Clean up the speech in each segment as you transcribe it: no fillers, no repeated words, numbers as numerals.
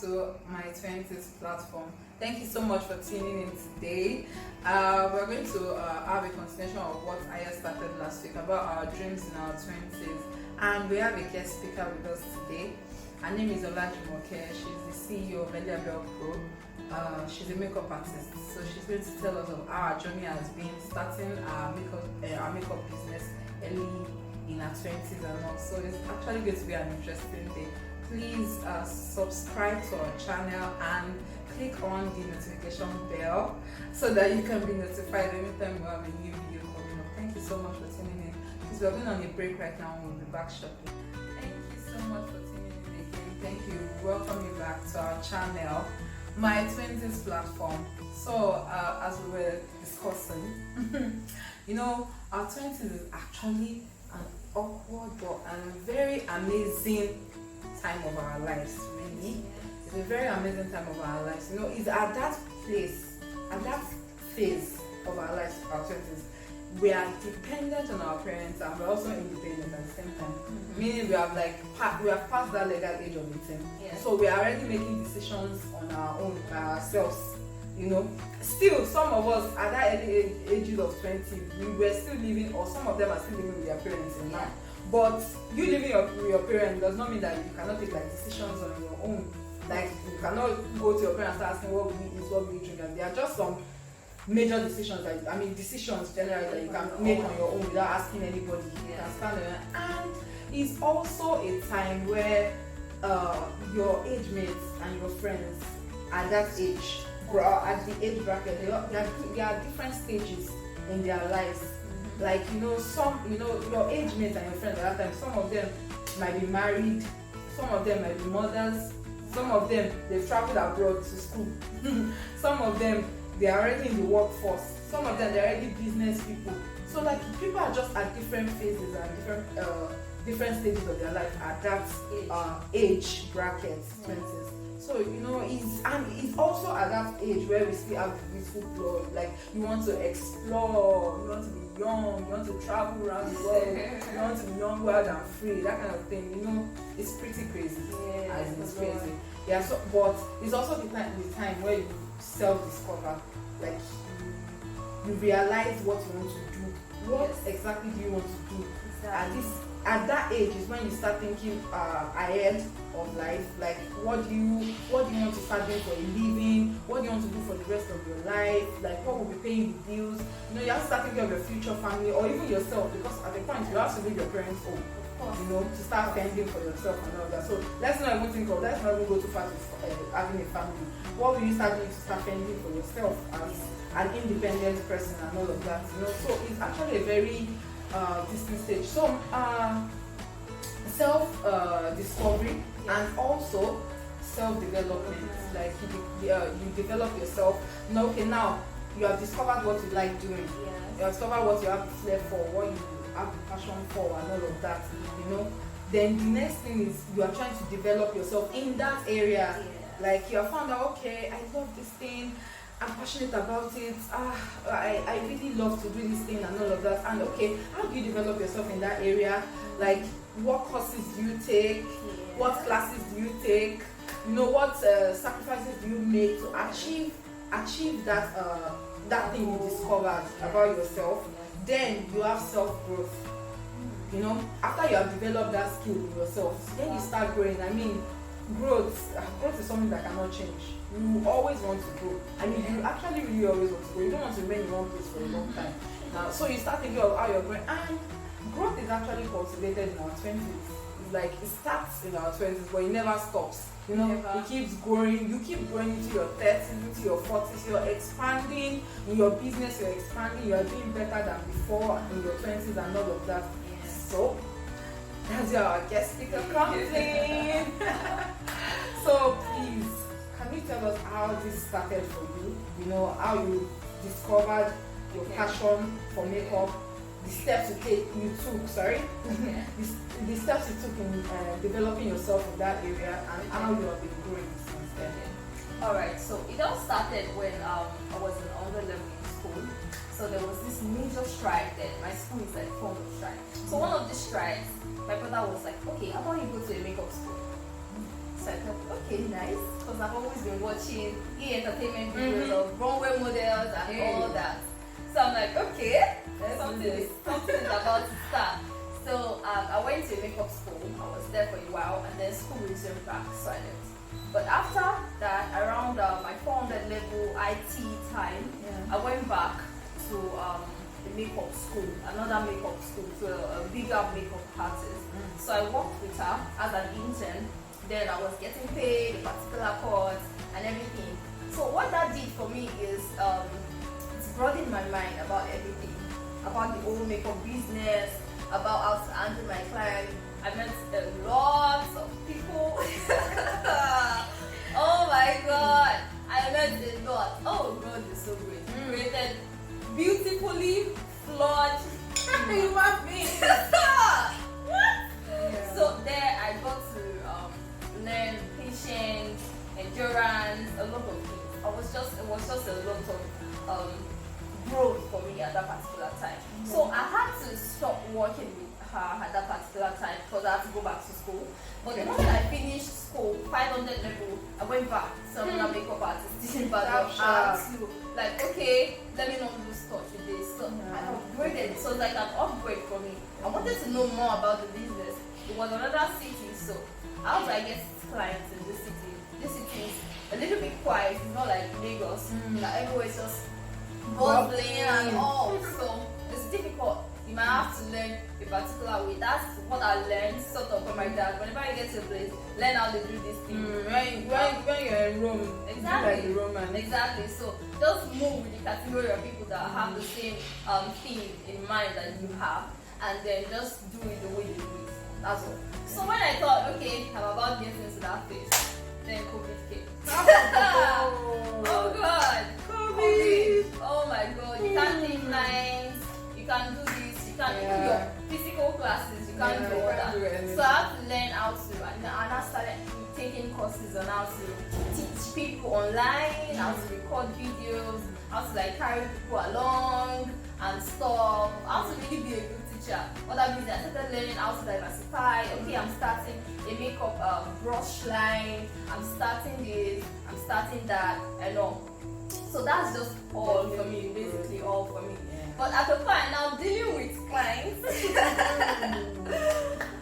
to my 20s platform. Thank you so much for tuning in today. We're going to have a continuation of what I started last week about our dreams in our 20s. And we have a guest speaker with us today. Her name is Olajumoke. She's the CEO of Eliabel Pro. She's a makeup artist. So she's going to tell us of how our journey has been starting our makeup business early in our 20s and all. So it's actually going to be an interesting day. Please subscribe to our channel and click on the notification bell so that you can be notified anytime we have a new video coming up. Thank you so much for tuning in. Because we're going on a break right now and we'll be back shortly. Thank you so much for tuning in again. Thank you. Welcome you back to our channel, my 20s platform. So as we were discussing, our 20s is actually an awkward and very amazing time of our lives, really. It's a very amazing time of our lives. It's at that place, at that phase of our lives, our 20s, we are dependent on our parents and we're also independent at the same time. Meaning we have passed that legal age of 18. Yeah. So we are already making decisions on our own by ourselves. Still some of us at that early ages of 20, we were still living, or some of them are still living with their parents in life. But you living with your parents does not mean that you cannot take decisions on your own. Like you cannot go to your parents and asking what will you eat, what will you drink, and there are just some major decisions decisions generally that you can make on your own without asking anybody. You can stand there. And it's also a time where your age mates and your friends at that age, at the age bracket, there are different stages in their lives. Like some your age mates and your friends at that time, some of them might be married, some of them might be mothers, some of them they've traveled abroad to school, some of them they are already in the workforce, some of them they're already business people. So people are just at different phases and different stages of their life at that age bracket, 20s. So it's also at that age where we still have the beautiful blood. Like you want to explore, you want to be young, you want to travel around the world, you want to be young, wild and free, that kind of thing. It's pretty crazy. It's crazy. Yeah. So, but it's also the time where you self-discover, like you realize what you want to do. What exactly do you want to do? At that age is when you start thinking ahead of life. Like what do you want to start doing for a living? What do you want to do for the rest of your life? Like what will be paying the bills? You have to start thinking of your future family or even yourself, because at the point you have to leave your parents home. To start fending for yourself and all that. So let's not even go too far to having a family. What will you start doing to start fending for yourself as an independent person and all of that? So it's actually a very distinct stage. So self-discovery and also self-development. Like you develop yourself. Now you have discovered what you like doing. You have discovered what you have the flair for, what you have the passion for, and all of that. Then the next thing is you are trying to develop yourself in that area. Like you have found out, okay, I love this thing, I'm passionate about it, I really love to do this thing and all of that. And okay, how do you develop yourself in that area? Like what courses do you take? What classes do you take? What sacrifices do you make to achieve that thing you discovered about yourself? Then you have self-growth. After you have developed that skill in yourself, then you start growing. Growth is something that cannot change. You always want to grow. You actually really always want to grow. You don't want to remain in one place for a long time. Now, so you start thinking of how you're growing. And growth is actually cultivated in our 20s. Like it starts in our 20s, but it never stops. It keeps growing. You keep growing into your 30s, into your 40s. You're expanding in your business. You're expanding. You are doing better than before in your 20s and all of that. So that's where our guest speaker comes in. So please, can you tell us how this started for you? How you discovered your passion for makeup, the steps you took, the steps you took in developing yourself in that area, and how you have been growing since then. Alright, so it all started when I was in underlevel in school. So there was this major strike then. My school is like form of strike. So one of the strikes, my brother was like, okay, how about you go to a makeup school? So I thought, okay, nice, because I've always been watching entertainment videos of runway models and all that. So I'm like, okay, something is about to start. So I went to makeup school. I was there for a while, and then school resumed back, so I left. But after that, around my 400 level IT time, I went back to the makeup school, another makeup school, to a bigger makeup artist. So I worked with her as an intern. Then I was getting paid a particular cut and everything. So what that did for me is it's broadened my mind about everything, about the whole makeup business, about how to handle my client. I met a lot of people. Oh my god, I met a lot. Oh god, it's so great. Created beautifully flawed human beings. So there I got to learn patience, endurance, a lot of things. It was just a lot of growth for me at that particular time. So I had to stop working with her at that particular time because I had to go back to school. But the moment I finished school, 500 level, I went back to another makeup artist in Badon. I had to like, okay, let me not lose touch with this. So I upgraded. So it was like an upgrade for me. I wanted to know more about the business. It was another city, so how do I get clients in this city? This city is a little bit quiet. It's not like Lagos. Like everywhere is just bubbling and all. So it's difficult. You might have to learn a particular way. That's what I learned sort of from my dad. Whenever I get to a place, learn how they do this thing. When you're in Rome, exactly. like the Roman. Exactly. So just move with the category of people that have the same thing in mind that you have, and then just do it the way they do it. That's all. So when I thought, okay, I'm about to get into that phase, then COVID came. Oh God, COVID. Oh my God, you can't take lines, you can't do this, you can't do your physical classes, you can't do all that. So I had to learn how to, and I started taking courses on how to teach people online, how to record videos, how to like carry people along and stuff, how to really be a good teacher. What that means, I started learning how to diversify. Okay, I'm starting a makeup brush line, I'm starting this, I'm starting that, and all. So that's just all for me, basically all for me. But at the point now dealing with clients.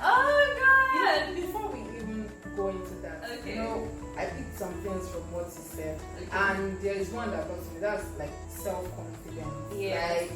Oh God! Before we even go into that, okay. I picked some things from what you said, okay. and there is one that got to me. That's like self-confidence. Yeah. Like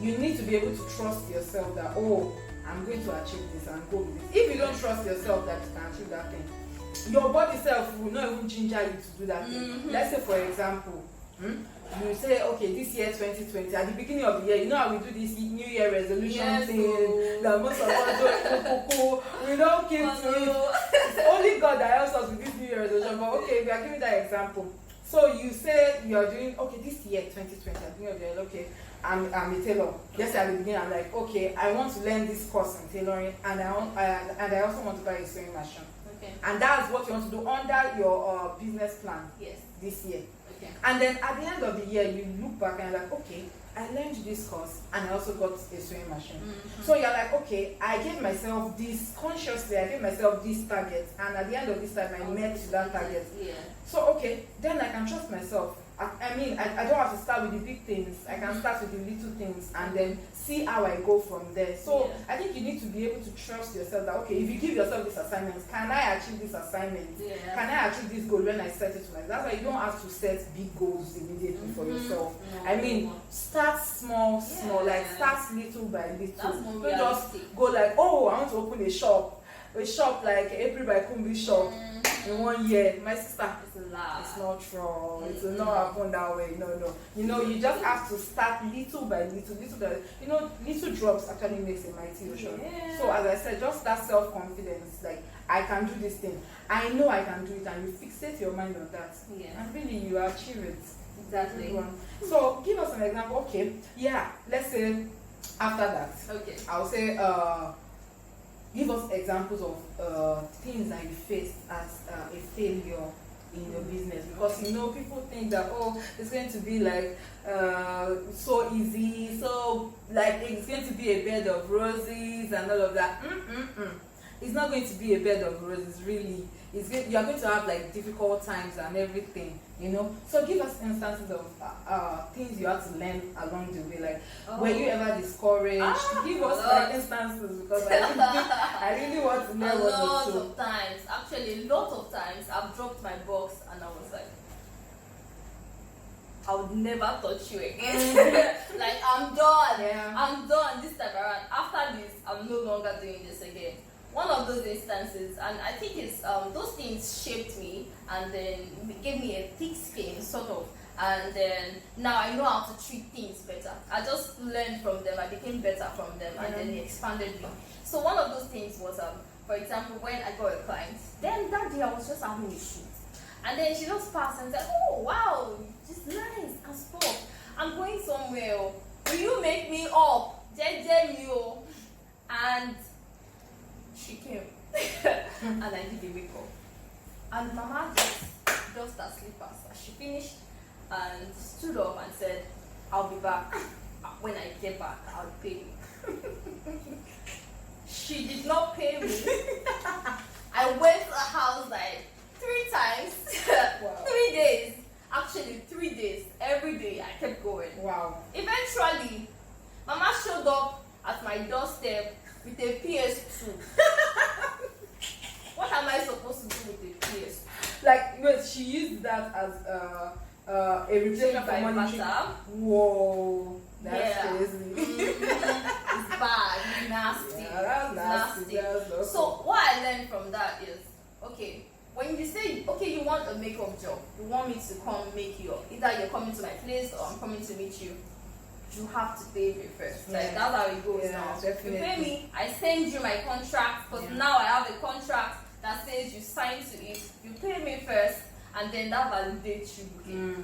you need to be able to trust yourself that I'm going to achieve this and go with this. If you don't trust yourself that you can achieve that thing, your body self will not even ginger you to do that thing. Let's say, for example, you say, okay, this year 2020, at the beginning of the year, you know how we do this New Year resolution thing, that most of us do, we don't keep to it. It's only God that helps us with this New Year resolution. But okay, we are giving that example. So you say you are doing, okay, this year 2020, at the beginning of the year, okay, I'm a tailor. Yes, at the beginning, I'm like, okay, I want to learn this course in tailoring, and I also want to buy a sewing machine. Okay. And that's what you want to do under your business plan. Yes. This year. Okay. And then at the end of the year, you look back and you're like, okay, I learned this course and I also got a sewing machine. So you're like, okay, I gave myself this consciously, I gave myself this target, and at the end of this time, I met that target. Yeah. So okay, then I can trust myself. I mean, I don't have to start with the big things. I can start with the little things and then see how I go from there. So I think you need to be able to trust yourself that, okay, if you give yourself this assignment, can I achieve this assignment? Yeah. Can I achieve this goal when I set it to myself? That's why you don't have to set big goals immediately for yourself. No, I mean, start small, like start little by little. Don't just go like, oh, I want to open a shop like April by Kumbi shop in 1 year. My sister, it's not true. It will not happen that way. No. You just have to start little by little. Little drops actually makes a mighty ocean. Yeah. So as I said, just that self-confidence, like I can do this thing. I know I can do it, and you fixate your mind on that. Yeah. And really you achieve it. Exactly. So give us an example. Okay, yeah, let's say after that. Okay. I'll say give us examples of things that you faced as a failure in your business, because people think that it's going to be like so easy, so like it's going to be a bed of roses and all of that. it's not going to be a bed of roses, really. You're going to have like difficult times and everything, you know. So give us instances of things you had to learn along the way. Like, were you ever discouraged? Give us like instances, because I really want to know a what lot of times. Actually, a lot of times I've dropped my box and I was like, I would never touch you again. Like, I'm done. Yeah. I'm done this time around. After this, I'm no longer doing this again. One of those instances, and I think it's those things shaped me and then gave me a thick skin, sort of. And then now I know how to treat things better. I just learned from them. I became better from them, and then they expanded me. So one of those things was, for example, when I got a client, then that day I was just having a shoot. And then she just passed and said, oh, wow, it's nice and stuff. I'm going somewhere. Will you make me up? JJ, and she came. And I did a makeup. And Mama just her slippers. She finished and stood up and said, I'll be back. When I get back, I'll pay you. She did not pay me. I went to her house like 3 times. Wow. 3 days. Actually 3 days. Every day I kept going. Wow. Eventually, Mama showed up at my doorstep with a PS2. What am I supposed to do with a PS2? Like, wait, she used that as a replacement for money. Whoa, that's crazy. It's bad, it's nasty. Yeah, that's nasty. That's so what I learned from that is, okay, when you say, okay, you want a makeup job, you want me to come make you up, either you're coming to my place or I'm coming to meet you, you have to pay me first. Like, that's how it goes now. Definitely. You pay me, I send you my contract, but now I have a contract that says you sign to it, you pay me first, and then that validates you.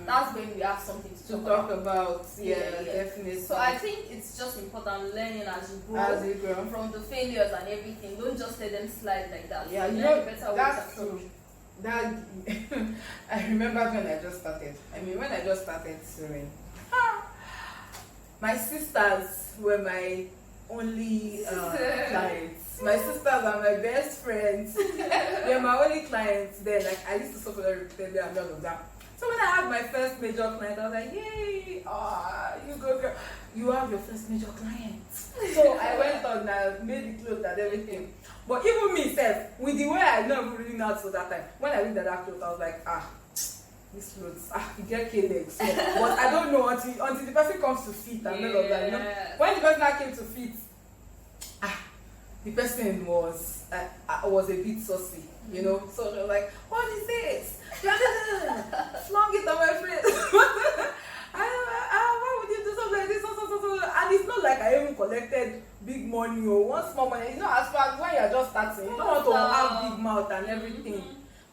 That's when we have something to talk about. Definitely. So I think it's just important learning as you grow from the failures and everything. Don't just let them slide like that. Yeah, you know, that's true. That I remember when I just started. When I just started sewing, my sisters were my only clients. My sisters are my best friends. They're my only clients there. Like, I used to suffer repeatedly and all of that. So when I had my first major client, I was like, yay! You go, girl. You have your first major client. So I went on and made the clothes and everything. But even me, with the way I never really know so that time, when I looked at that clothes, I was like, these clothes, you get K-legs. So, but I don't know until the person comes to fit and all of that. You know? When the person came to fit, the person was a bit saucy, you know. So they were like, what is this? Flung it on my face. Why would you do something like this? And it's not like I even collected big money or one small money. You know, as far as when you're just starting, you don't want to have big mouth and everything.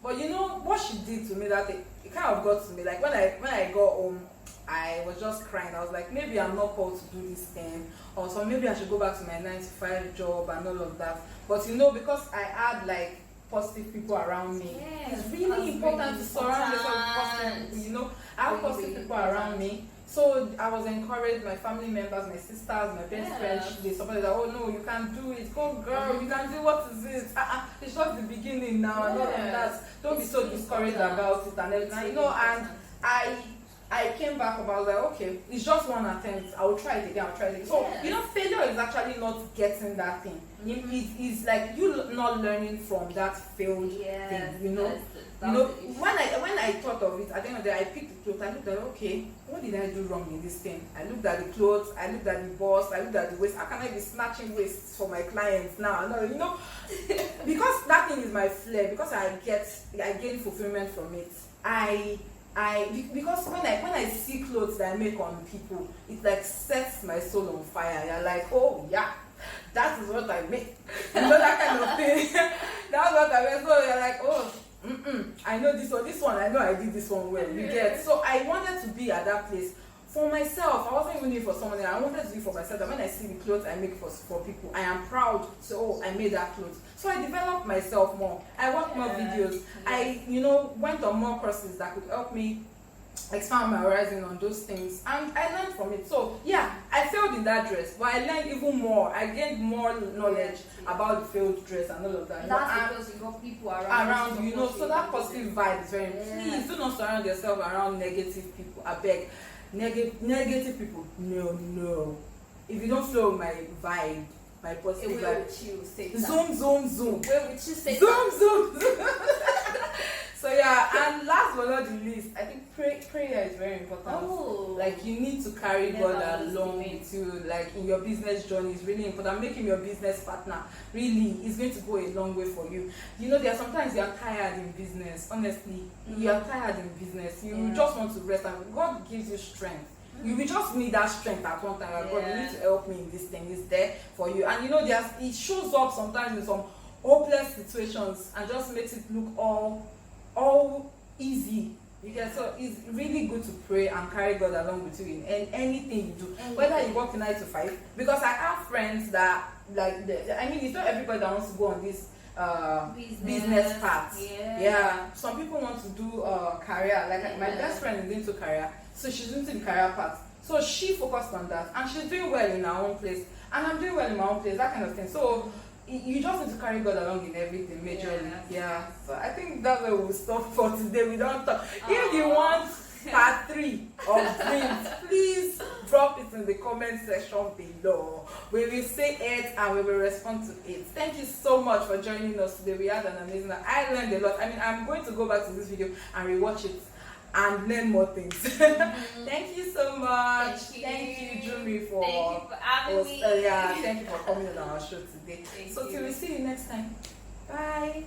But you know what she did to me that day, it kind of got to me. Like when I got home, I was just crying. I was like, maybe I'm not called to do this thing, or so maybe I should go back to my 9-to-5 job and all of that. But you know, because I had like positive people around me, it's really important to surround yourself with positive people. You know, I have positive people around me. So I was encouraged, my family members, my sisters, my best friends, they supported that, oh no, you can do it, go girl, you can do, what is it? It's just the beginning now and all of that. Don't be so discouraged about it and everything. You know, and I came back about like, okay, it's just one attempt. I will try it again. So you know, failure is actually not getting that thing. It is like you not learning from that failed thing. You know, when I thought of it, at the end of the day, I picked the clothes. I looked at, okay, what did I do wrong in this thing? I looked at the clothes. I looked at the boss. I looked at the waist. How can I be snatching waists for my clients now? No, you know, because that thing is my flair. Because I gain fulfillment from it. Because when I see clothes that I make on people, it like sets my soul on fire. You're like, oh yeah, that is what I make. You know, that kind of thing. That's what I make. So you're like, oh, I know this one, I know I did this one well. You get. So I wanted to be at that place for myself. I wasn't even doing it for someone else. I wanted to do it for myself. That when I see the clothes I make for people, I am proud. So, oh, I made that clothes. So I developed myself more. I watched more videos. I, went on more courses that could help me expand my horizon on those things, and I learned from it. So yeah, I failed in that dress, but I learned even more. I gained more knowledge about the failed dress and all of that. That's because you got people around you know, so that positive vibe is very important. Please do not surround yourself around negative people. I beg. Negative people, no. If you don't flow my vibe, my positive vibe, zoom. Where would you say zoom. So yeah, and last but not the least, I think prayer is very important. Oh. Like you need to carry God along with you, like in your business journey. Is really important. Making your business partner really is going to go a long way for you. You know, there are sometimes you are tired in business. Honestly, you are tired in business. You just want to rest, and God gives you strength. You will just need that strength at one time. God, you need to help me in this thing. It's there for you, and you know, it shows up sometimes in some hopeless situations and just makes it look all easy. So it's really good to pray and carry God along with you in anything you do, whether you work 9 to 5. Because I have friends that it's not everybody that wants to go on this business path. Yeah, some people want to do career. Like my best friend is into career, so she's into the career path. So she focused on that, and she's doing well in her own place, and I'm doing well in my own place. That kind of thing. So you just need to carry God along in everything majorly. So I think that's where we'll stop for today. We don't talk. If you want part 3 of dreams, please drop it in the comment section below. We will say it and we will respond to it. Thank you so much for joining us today. We had an amazing, I learned a lot. I mean, I'm going to go back to this video and rewatch it and learn more things. Thank you so much. Thank you, Jumi, for having me. Thank you for coming on our show today. So till we see you next time. Bye.